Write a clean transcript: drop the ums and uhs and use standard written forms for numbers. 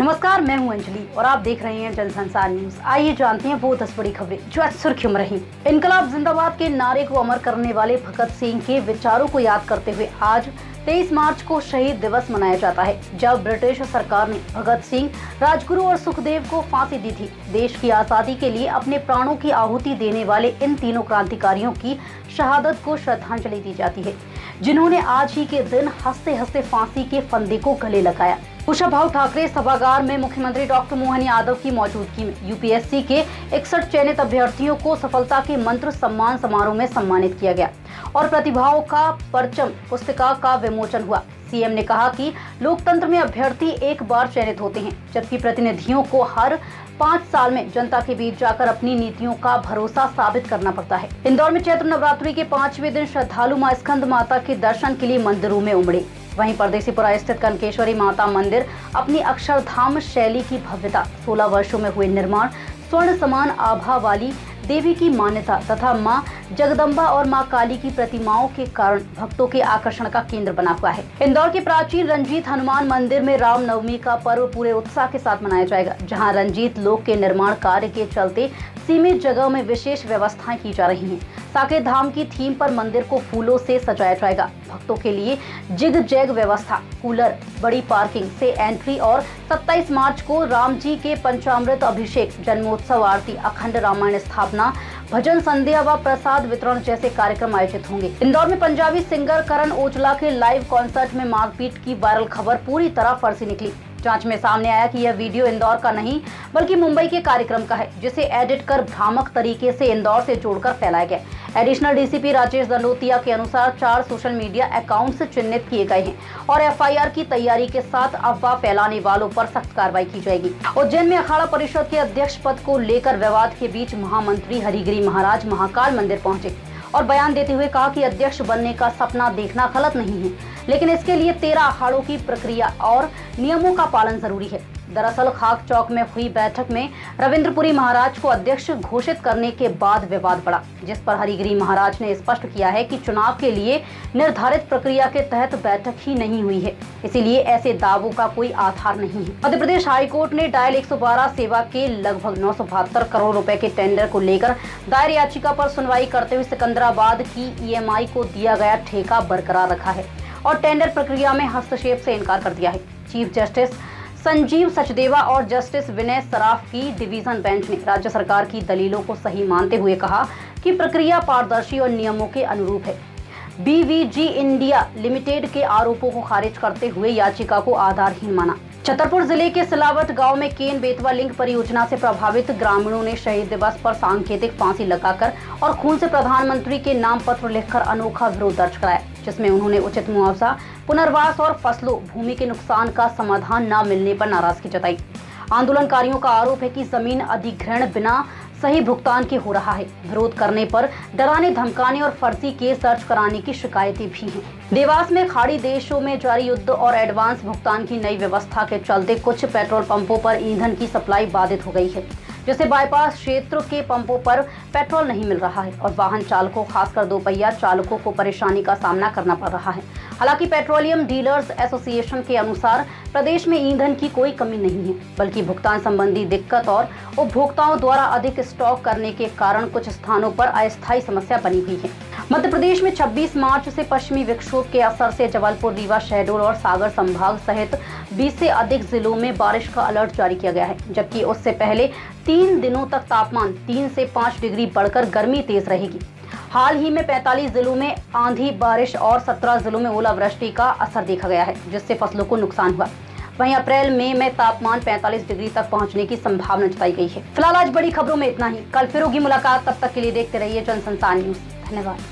नमस्कार, मैं हूं अंजलि और आप देख रहे हैं जनसंसार न्यूज। आइए जानते हैं वो 10 बड़ी खबरें जो आज सुर्खियों में रही। इनकलाब जिंदाबाद के नारे को अमर करने वाले भगत सिंह के विचारों को याद करते हुए आज 23 मार्च को शहीद दिवस मनाया जाता है, जब ब्रिटिश सरकार ने भगत सिंह, राजगुरु और सुखदेव को फांसी दी थी। देश की आजादी के लिए अपने प्राणों की आहुति देने वाले इन तीनों क्रांतिकारियों की शहादत को श्रद्धांजलि दी जाती है, जिन्होंने आज ही के दिन हंसते हंसते फांसी के फंदे को गले लगाया। कुशाभाऊ ठाकरे सभागार में मुख्यमंत्री डॉक्टर मोहन यादव की मौजूदगी में यूपीएससी के 61 चयनित अभ्यर्थियों को सफलता के मंत्र सम्मान समारोह में सम्मानित किया गया और प्रतिभाओं का परचम पुस्तिका का विमोचन हुआ। सीएम ने कहा कि लोकतंत्र में अभ्यर्थी एक बार चयनित होते हैं, जबकि प्रतिनिधियों को हर 5 साल में जनता के बीच जाकर अपनी नीतियों का भरोसा साबित करना पड़ता है। इंदौर में चैत्र नवरात्रि के 5वें दिन श्रद्धालु मां स्कंद माता के दर्शन के लिए मंदिरों में उमड़े। वहीं परदेसीपुरा स्थित कनकेश्वरी माता मंदिर अपनी अक्षरधाम शैली की भव्यता, 16 वर्षों में हुए निर्माण, स्वर्ण समान आभा वाली देवी की मान्यता तथा मां जगदम्बा और मां काली की प्रतिमाओं के कारण भक्तों के आकर्षण का केंद्र बना हुआ है। इंदौर के प्राचीन रंजीत हनुमान मंदिर में रामनवमी का पर्व पूरे उत्साह के साथ मनाया जाएगा, जहां रंजीत लोक के निर्माण कार्य के चलते सीमित जगह में विशेष व्यवस्थाएं की जा रही हैं। साकेत धाम की थीम पर मंदिर को फूलों से सजाया जाएगा। भक्तों के लिए जिग जैग व्यवस्था, कूलर, बड़ी पार्किंग से एंट्री और 27 मार्च को राम जी के पंचामृत अभिषेक, जन्मोत्सव आरती, अखंड रामायण स्थापना, भजन संध्या व प्रसाद वितरण जैसे कार्यक्रम आयोजित होंगे। इंदौर में पंजाबी सिंगर करण ओजला के लाइव कॉन्सर्ट में मारपीट की वायरल खबर पूरी तरह फर्जी निकली। जांच में सामने आया कि यह वीडियो इंदौर का नहीं बल्कि मुंबई के कार्यक्रम का है, जिसे एडिट कर भ्रामक तरीके से इंदौर से जोड़कर फैलाया गया। एडिशनल डीसीपी राजेश दंडोतिया के अनुसार 4 सोशल मीडिया अकाउंट चिन्हित किए गए हैं और एफआईआर की तैयारी के साथ अफवाह फैलाने वालों पर सख्त कार्रवाई की जाएगी। उज्जैन में अखाड़ा परिषद के अध्यक्ष पद को लेकर विवाद के बीच महामंत्री हरिगिरी महाराज महाकाल मंदिर पहुंचे और बयान देते हुए कहा कि अध्यक्ष बनने का सपना देखना गलत नहीं है, लेकिन इसके लिए 13 अखाड़ों की प्रक्रिया और नियमों का पालन जरूरी है। दरअसल खाक चौक में हुई बैठक में रविंद्रपुरी महाराज को अध्यक्ष घोषित करने के बाद विवाद बढ़ा, जिस पर हरिगिरी महाराज ने स्पष्ट किया है कि चुनाव के लिए निर्धारित प्रक्रिया के तहत बैठक ही नहीं हुई है, इसीलिए ऐसे दावों का कोई आधार नहीं है। मध्य प्रदेश हाईकोर्ट ने डायल 112 सेवा के लगभग 972 करोड़ रुपए के टेंडर को लेकर दायर याचिका पर सुनवाई करते हुए सिकंदराबाद की ईएमआई को दिया गया ठेका बरकरार रखा है और टेंडर प्रक्रिया में हस्तक्षेप से इनकार कर दिया है। चीफ जस्टिस संजीव सचदेवा और जस्टिस विनय सराफ की डिवीजन बेंच ने राज्य सरकार की दलीलों को सही मानते हुए कहा कि प्रक्रिया पारदर्शी और नियमों के अनुरूप है। बीवीजी इंडिया लिमिटेड के आरोपों को खारिज करते हुए याचिका को आधारहीन माना। छतरपुर जिले के सिलावट गांव में केन बेतवा लिंक परियोजना से प्रभावित ग्रामीणों ने शहीद दिवस पर सांकेतिक फांसी लगाकर और खून से प्रधानमंत्री के नाम पत्र लिखकर अनोखा विरोध दर्ज कराया, जिसमें उन्होंने उचित मुआवजा, पुनर्वास और फसलों, भूमि के नुकसान का समाधान न मिलने पर नाराजगी जताई। आंदोलनकारियों का आरोप है कि जमीन अधिग्रहण बिना सही भुगतान के हो रहा है। विरोध करने पर डराने, धमकाने और फर्जी केस दर्ज कराने की शिकायतें भी हैं। देवास में खाड़ी देशों में जारी युद्ध और एडवांस भुगतान की नई व्यवस्था के चलते कुछ पेट्रोल पंपों पर ईंधन की सप्लाई बाधित हो गई है, जिससे बाईपास क्षेत्र के पंपों पर पेट्रोल नहीं मिल रहा है और वाहन चालकों, खासकर 2 पहिया चालकों को परेशानी का सामना करना पड़ रहा है। हालांकि पेट्रोलियम डीलर्स एसोसिएशन के अनुसार प्रदेश में ईंधन की कोई कमी नहीं है, बल्कि भुगतान संबंधी दिक्कत और उपभोक्ताओं द्वारा अधिक स्टॉक करने के कारण कुछ स्थानों पर अस्थायी समस्या बनी हुई है। मध्य प्रदेश में 26 मार्च से पश्चिमी विक्षोभ के असर से जबलपुर, रीवा, शहडोल और सागर संभाग सहित 20 से अधिक जिलों में बारिश का अलर्ट जारी किया गया है, जबकि उससे पहले 3 दिनों तक तापमान 3 से 5 डिग्री बढ़कर गर्मी तेज रहेगी। हाल ही में 45 जिलों में आंधी, बारिश और 17 जिलों में ओलावृष्टि का असर देखा गया है, जिससे फसलों को नुकसान हुआ। वहीं अप्रैल मई में तापमान 45 डिग्री तक पहुंचने की संभावना जताई गई है। फिलहाल आज बड़ी खबरों में इतना ही। कल फिर होगी मुलाकात, तब तक के लिए देखते रहिए जनसंसार न्यूज। धन्यवाद।